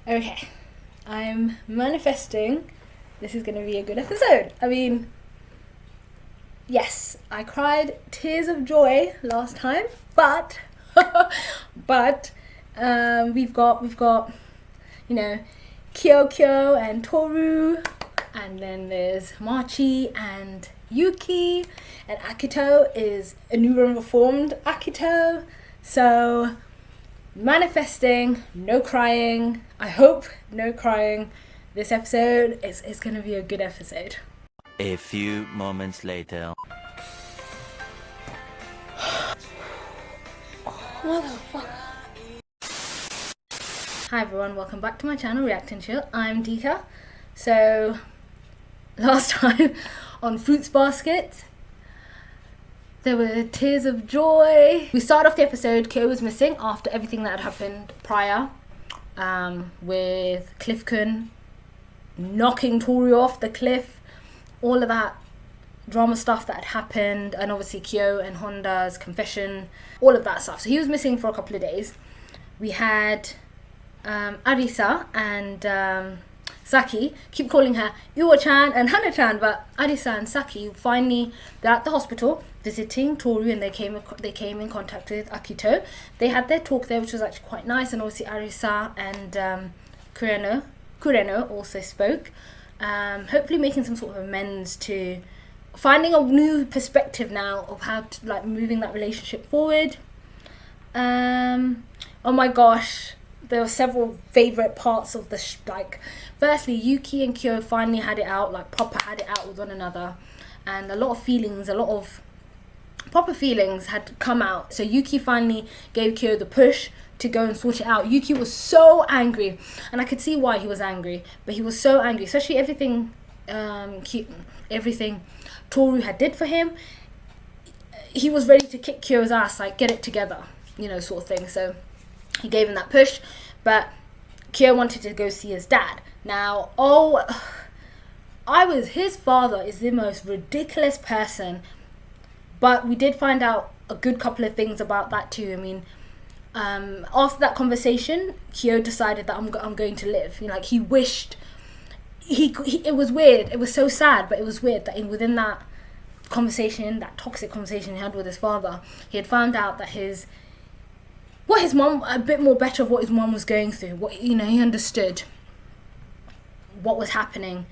Okay, I'm manifesting this is going to be a good episode. I mean, yes, I cried tears of joy last time, but we've got Kyo and Tohru, and then there's Machi and Yuki, and Akito is a new and reformed Akito. So manifesting, no crying. I hope no crying. This episode is going to be a good episode. A few moments later. What the fuck? Hi everyone, welcome back to my channel, React and Chill. I'm Dika. So, last time on Fruits Basket, there were tears of joy. We started off the episode, Kyo was missing after everything that had happened prior, with Cliff-kun knocking Tohru off the cliff, all of that drama stuff that had happened, and obviously Kyo and Honda's confession, all of that stuff. So he was missing for a couple of days. We had Arisa and Saki, keep calling her Iwo-chan and Hana-chan, but Arisa and Saki finally, they're at the hospital visiting Tohru, and they came in contact with Akito. They had their talk there, which was actually quite nice, and obviously Arisa and Kureno also spoke, hopefully making some sort of amends to finding a new perspective now of how to moving that relationship forward. Oh my gosh, there were several favorite parts of the firstly, Yuki and Kyo finally had it out, proper had it out with one another, and a lot of proper feelings had come out. So Yuki finally gave Kyo the push to go and sort it out. Yuki was so angry, and I could see why he was angry, but he was so angry, especially everything Tohru had did for him. He was ready to kick Kyo's ass, get it together, sort of thing. So he gave him that push, but Kyo wanted to go see his dad. Now, his father is the most ridiculous person, but we did find out a good couple of things about that too. I mean, after that conversation, Kyo decided that I'm going to live. He wished, it was weird, it was so sad, but it was weird that within that conversation, that toxic conversation he had with his father, he had found out that his mom, a bit more better of what his mom was going through. He understood what was happening.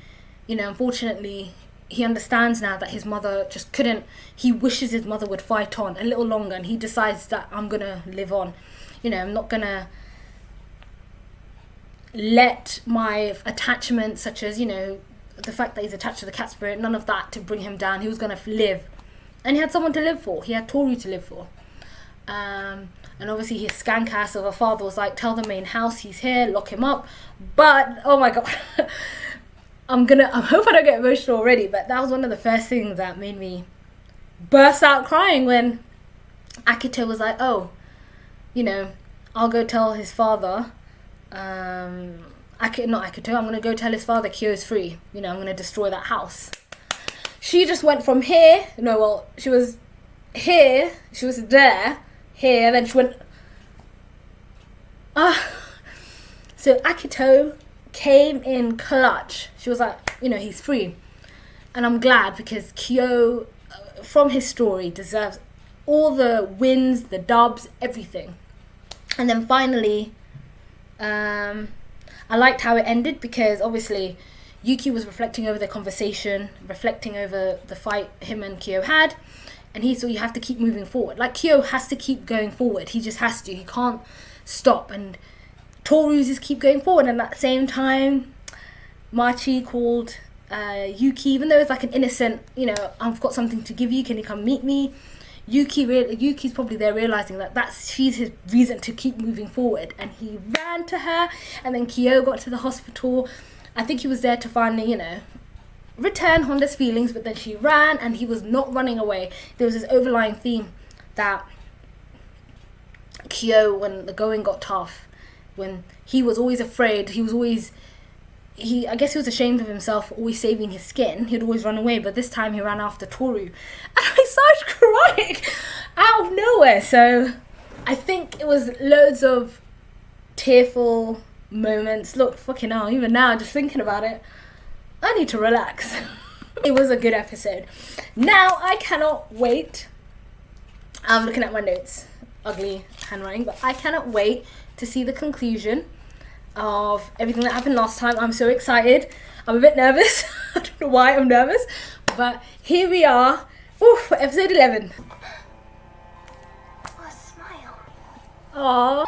Unfortunately, he understands now that his mother just couldn't. He wishes his mother would fight on a little longer, and he decides that I'm gonna live on. I'm not gonna let my attachments, such as the fact that he's attached to the cat spirit, none of that to bring him down. He was gonna live, and he had someone to live for. He had Tohru to live for. And obviously his skank ass of a father was like, tell the main house he's here, lock him up. But oh my god, I hope I don't get emotional already, but that was one of the first things that made me burst out crying when Akito was like, I'll go tell his father, not Akito, I'm gonna go tell his father Kyo's free, I'm gonna destroy that house. She just went from here, she was here, she was there, here, then she went, so Akito came in clutch. She was like, he's free. And I'm glad, because Kyo, from his story, deserves all the wins, the dubs, everything. And then finally, I liked how it ended, because obviously Yuki was reflecting over the conversation, reflecting over the fight him and Kyo had, and he saw you have to keep moving forward. Kyo has to keep going forward. He just has to. He can't stop. And Tohru's just keep going forward. And at the same time, Machi called Yuki, even though it's an innocent, I've got something to give you, can you come meet me? Yuki's probably there realizing that she's his reason to keep moving forward. And he ran to her, and then Kyo got to the hospital. I think he was there to finally, return Honda's feelings, but then she ran, and he was not running away. There was this overlying theme that Kyo, when the going got tough, when he was always afraid, I guess he was ashamed of himself for always saving his skin. He'd always run away, but this time he ran after Tohru, and I started crying out of nowhere. So I think it was loads of tearful moments. Look, fucking hell, even now, just thinking about it, I need to relax. It was a good episode. Now I cannot wait. I'm looking at my notes. Ugly handwriting, but I cannot wait to see the conclusion of everything that happened last time. I'm so excited. I'm a bit nervous. I don't know why I'm nervous, but here we are. Oof, for episode 11. A smile. Aww.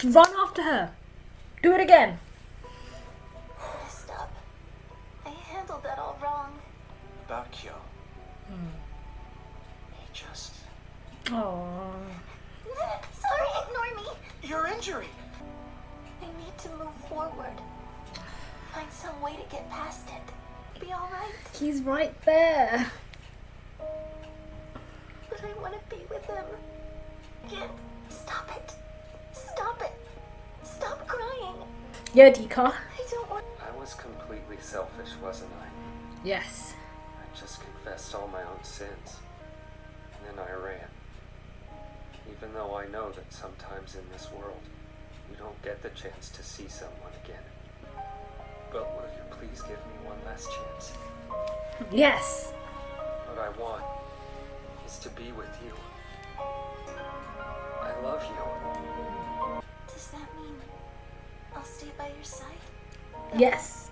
Run after her. Do it again. Messed up. I handled that all wrong. About Kyo. He just... Aww. Sorry, ignore me. Your injury! I need to move forward. Find some way to get past it. Be alright. He's right there. But I want to be with him. Can't. Stop it. Stop it. Stop crying. Yeah, Dika. I don't want... I was completely selfish, wasn't I? Yes. I just confessed all my own sins. And then I ran. Even though I know that sometimes in this world, you don't get the chance to see someone again. But will you please give me one last chance? Yes. What I want is to be with you. I love you. Does that mean I'll stay by your side? Yes.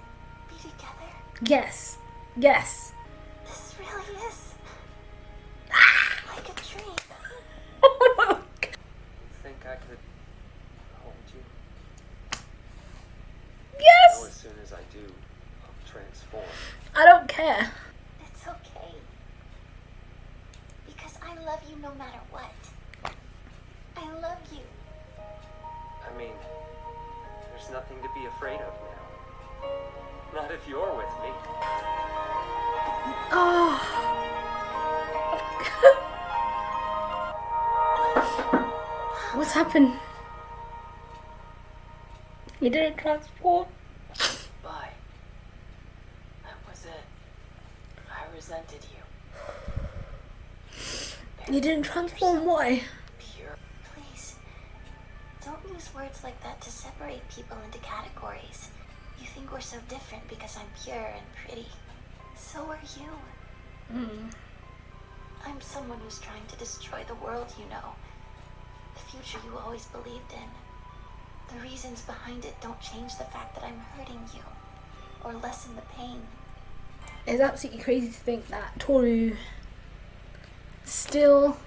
Be together? Yes. Yes. This really is like a dream. You think I could hold you? As Yes. soon as I do, I'll transform. I don't care. It's okay. Because I love you no matter what. I love you. I mean, there's nothing to be afraid of now. Not if you're with me. Oh. What's happened? You didn't transform. Bye. That was it. I resented you. You didn't transform. Why? Pure. Please, don't use words like that to separate people into categories. You think we're so different because I'm pure and pretty. So are you. I'm someone who's trying to destroy the world you know. The future you always believed in. The reasons behind it don't change the fact that I'm hurting you or lessen the pain. It's absolutely crazy to think that Tohru still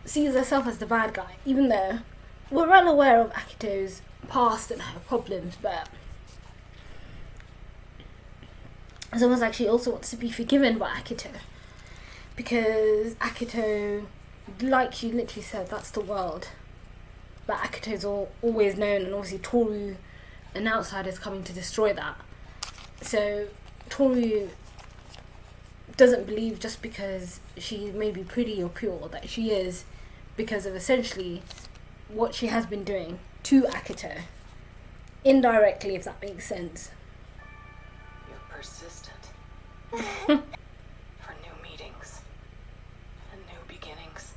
sees herself as the bad guy, even though we're well aware of Akito's past and her problems, but someone's actually also wants to be forgiven by Akito, because Akito, like you literally said, that's the world, but Akito's always known, and obviously Tohru, an outsider, is coming to destroy that. So Tohru doesn't believe just because she may be pretty or pure that she is, because of essentially what she has been doing to Akito. Indirectly, if that makes sense. You're persistent. For new meetings. And new beginnings.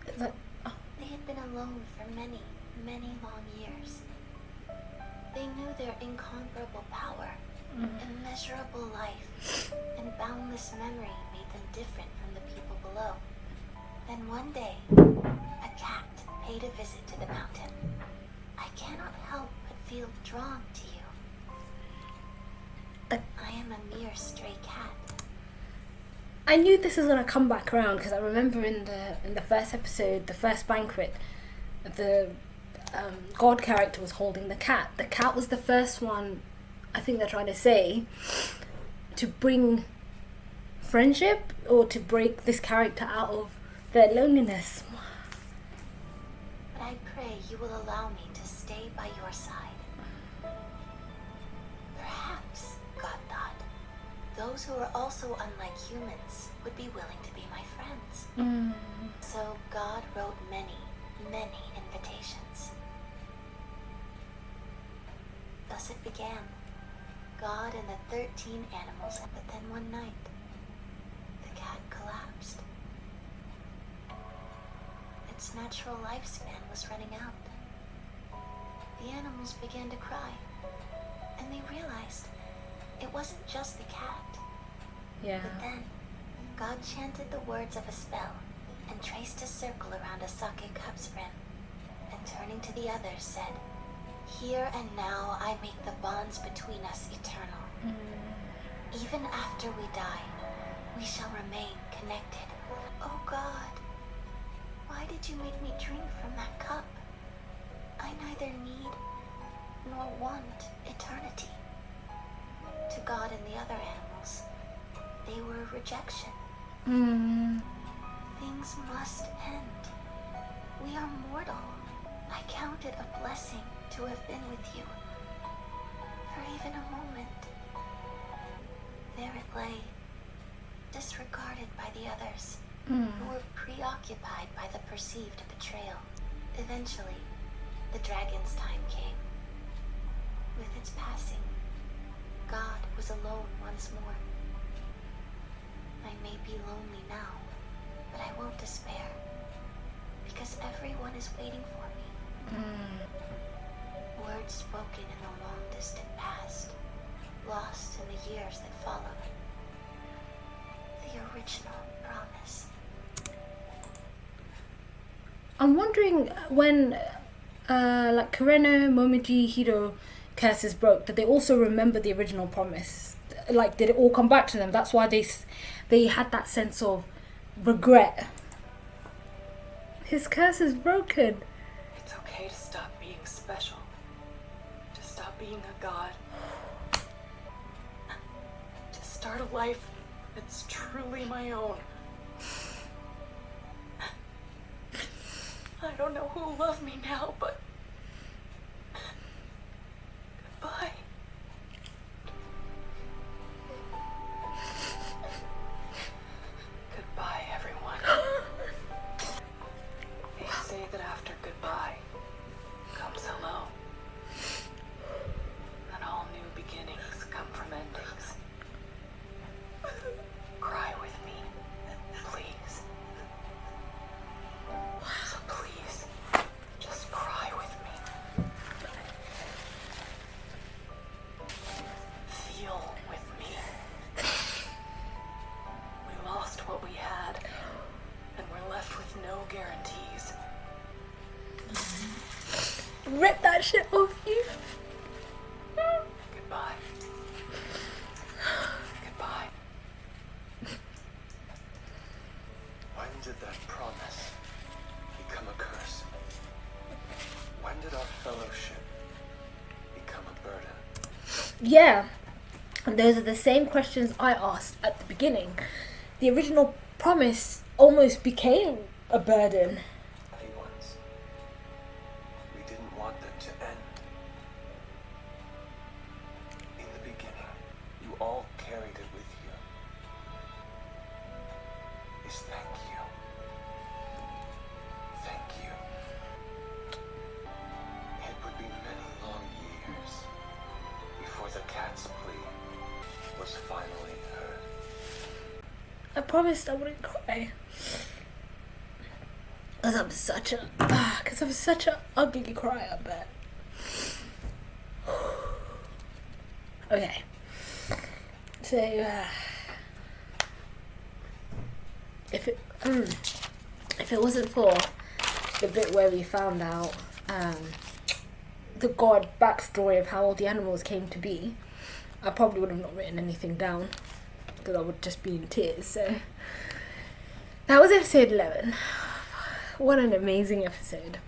It's like, oh, They had been alone for many, many long years. They knew their incomparable power, immeasurable life, and boundless memory made them different from the people below. Then one day, a cat paid a visit to the mountain. I cannot help but feel drawn to you. I am a mere stray cat. I knew this was gonna come back around, because I remember in the first episode, the first banquet, the God character was holding the cat. The cat was the first one, I think they're trying to say, to bring friendship or to break this character out of their loneliness. But I pray you will allow me to stay by your side. Perhaps, God thought, those who are also unlike humans would be willing to be my friends. So God wrote many, many invitations. Thus it began. God and the 13 animals. But then one night, the cat collapsed. its natural lifespan was running out. The animals began to cry, and they realized it wasn't just the cat. Yeah. But then, God chanted the words of a spell and traced a circle around a sake cup's rim, and turning to the others said, "Here and now I make the bonds between us eternal. Even after we die, we shall remain connected. Oh God, why did you make me drink from that cup? I neither need nor want eternity." To God and the other animals, they were rejection. Things must end. We are mortal. I count it a blessing to have been with you for even a moment. There it lay, disregarded by the others, who were preoccupied by the perceived betrayal. Eventually, the dragon's time came. With its passing, God was alone once more. I may be lonely now, but I won't despair, because everyone is waiting for me. Words spoken in the long distant past, lost in the years that followed. The original promise. I'm wondering when, like Kureno, Momiji, Hiro curses broke, did they also remember the original promise? Like, did it all come back to them? That's why they had that sense of regret. His curse is broken. It's okay to stop being special. To stop being a god. To start a life that's truly my own. I don't know who'll love me now, but goodbye. Goodbye, everyone. They say that after goodbye comes hello. That all new beginnings come from endings. Cry with me, please. So please, just cry with me. Feel with me. We lost what we had, and we're left with no guarantees. Rip that shit off you. Goodbye. Goodbye. When did that promise become a curse? When did our fellowship become a burden? Yeah. And those are the same questions I asked at the beginning. The original promise almost became a burden. Happy ones. We didn't want them to end. In the beginning, you all carried it with you. Is thank you. Thank you. It would be many long years before the cat's plea was finally heard. I promised I wouldn't cry. Because I'm such a ugly crier, but okay. So if it wasn't for the bit where we found out the god backstory of how all the animals came to be, I probably would have not written anything down because I would just be in tears. So that was episode 11. What an amazing episode.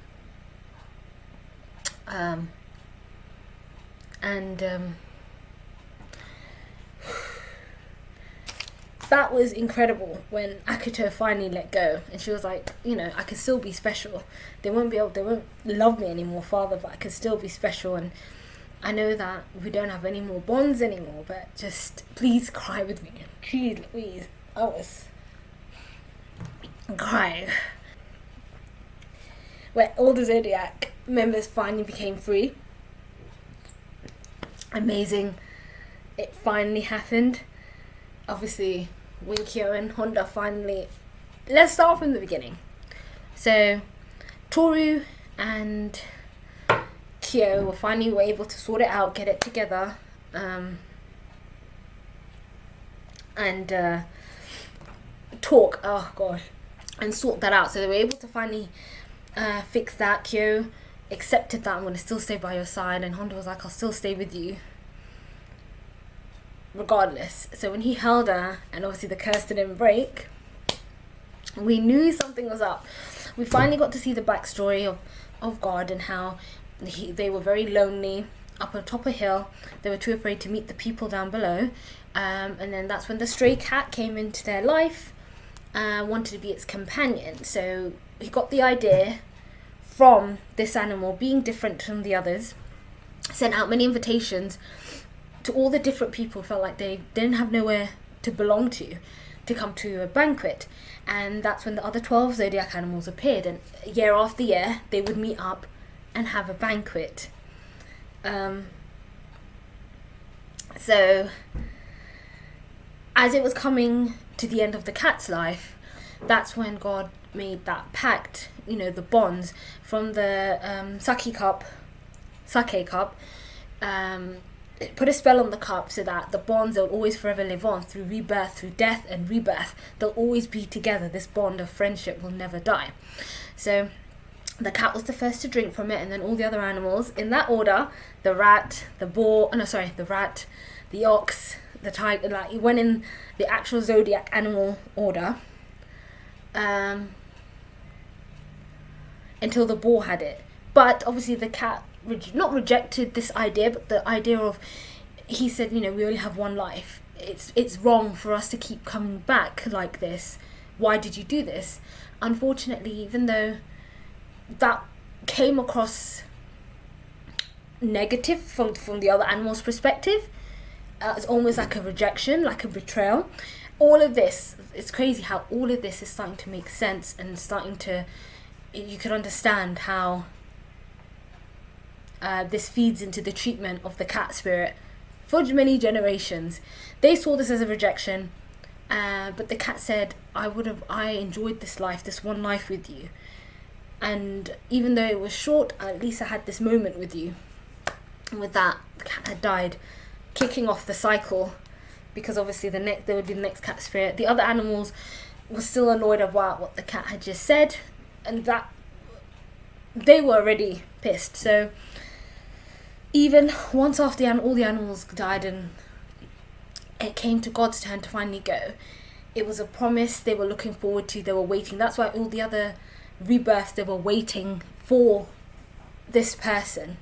That was incredible when Akito finally let go and she was like, you know, I can still be special. They won't love me anymore, father, but I can still be special, and I know that we don't have any more bonds anymore, but just please cry with me. Jeez Louise, I was crying. Where all the Zodiac members finally became free. Amazing. It finally happened. Obviously, Winkyo and Honda finally... Let's start from the beginning. So, Tohru and Kyo were finally able to sort it out, get it together, and talk. Oh gosh, and sort that out. So they were able to finally fix that. Kyo accepted that I'm going to still stay by your side, and Honda was like, I'll still stay with you regardless. So when he held her, and obviously the curse didn't break, we knew something was up. We finally got to see the backstory of God and how they were very lonely up on top of a hill. They were too afraid to meet the people down below, and then that's when the stray cat came into their life, wanted to be its companion. So he got the idea from this animal being different from the others, sent out many invitations to all the different people who felt like they didn't have nowhere to belong to come to a banquet. And that's when the other 12 zodiac animals appeared, and year after year they would meet up and have a banquet. So as it was coming to the end of the cat's life, that's when God made that pact, you know, the bonds from the sake cup, it put a spell on the cup so that the bonds, they'll always forever live on through rebirth, through death and rebirth. They'll always be together. This bond of friendship will never die. So the cat was the first to drink from it, and then all the other animals in that order: the rat, the rat, the ox, the tiger. Like, it went in the actual zodiac animal order, until the boar had it. But obviously the cat not rejected this idea, but the idea of, he said, you know, we only have one life. It's wrong for us to keep coming back like this. Why did you do this? Unfortunately, even though that came across negative from the other animals' perspective, it's almost like a rejection, like a betrayal. All of this, it's crazy how all of this is starting to make sense, and starting to, you can understand how this feeds into the treatment of the cat spirit for many generations. They saw this as a rejection, but the cat said, I enjoyed this life, this one life with you, and even though it was short, at least I had this moment with you. And with that, the cat had died, kicking off the cycle, because obviously there would be the next cat spirit. The other animals were still annoyed about what the cat had just said, and that they were already pissed. So even once after all the animals died and it came to God's turn to finally go, it was a promise they were looking forward to, they were waiting. That's why all the other rebirths, they were waiting for this person.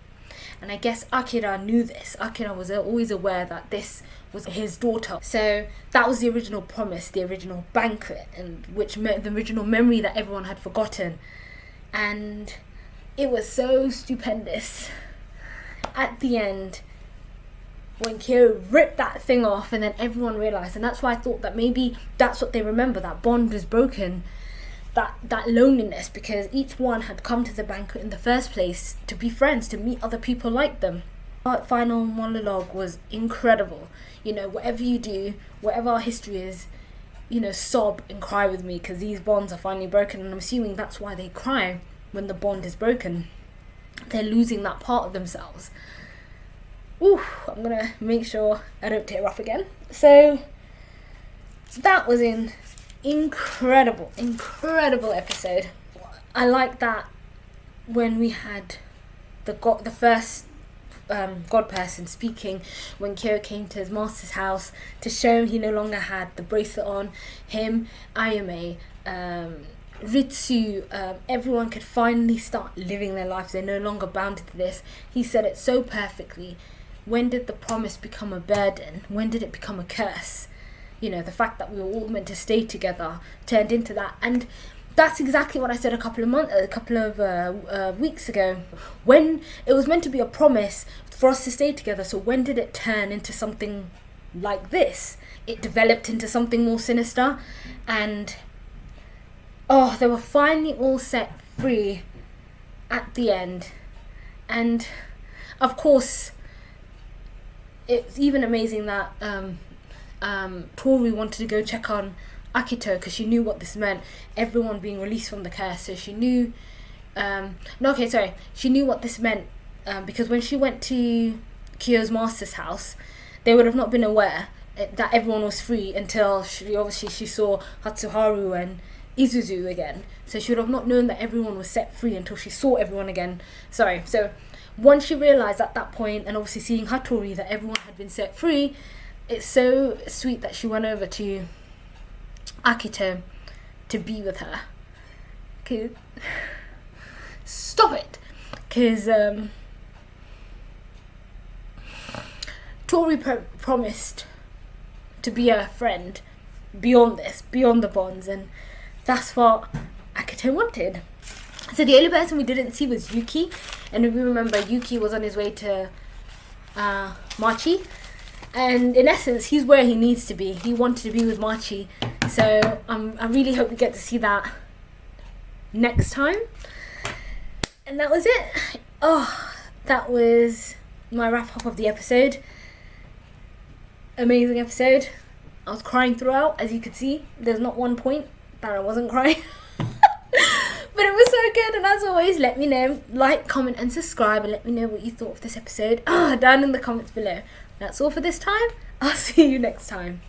And I guess Akira knew this. Akira was always aware that this was his daughter. So that was the original promise, the original banquet, and the original memory that everyone had forgotten. And it was so stupendous. At the end, when Kyo ripped that thing off, and then everyone realised, and that's why I thought that maybe that's what they remember, that bond was broken, that loneliness, because each one had come to the banquet in the first place to be friends, to meet other people like them. Our final monologue was incredible. You know, whatever you do, whatever our history is, you know, sob and cry with me, because these bonds are finally broken, and I'm assuming that's why they cry when the bond is broken. They're losing that part of themselves. Ooh, I'm gonna make sure I don't tear up again. So that was an incredible episode. I like that when we had the first God person speaking, when Kyo came to his master's house to show him he no longer had the bracelet on him, Ayame, Ritsu, everyone could finally start living their lives. They're no longer bound to this. He said it so perfectly. When did the promise become a burden? When did it become a curse? You know, the fact that we were all meant to stay together turned into that. And that's exactly what I said a couple of weeks ago. When it was meant to be a promise for us to stay together, so when did it turn into something like this? It developed into something more sinister, and they were finally all set free at the end. And of course, it's even amazing that Tohru wanted to go check on Akito, because she knew what this meant, everyone being released from the curse. So she knew no, okay, sorry. She knew what this meant because when she went to Kyo's master's house, they would have not been aware that everyone was free until she saw Hatsuharu and Izuzu again. So she would have not known that everyone was set free until she saw everyone again. Sorry. So once she realised at that point, and obviously seeing Hattori that everyone had been set free, it's so sweet that she went over to Akito to be with her. Stop it! Because Tori promised to be a friend beyond this, beyond the bonds, and that's what Akito wanted. So the only person we didn't see was Yuki, and if we remember, Yuki was on his way to Machi, and in essence he's where he needs to be. He wanted to be with Machi, so I really hope we get to see that next time. And that was it. Oh, that was my wrap up of the episode. Amazing episode. I was crying throughout, as you could see. There's not one point that I wasn't crying. But it was so good, and as always, let me know, like, comment and subscribe, and let me know what you thought of this episode down in the comments below. That's all for this time. I'll see you next time.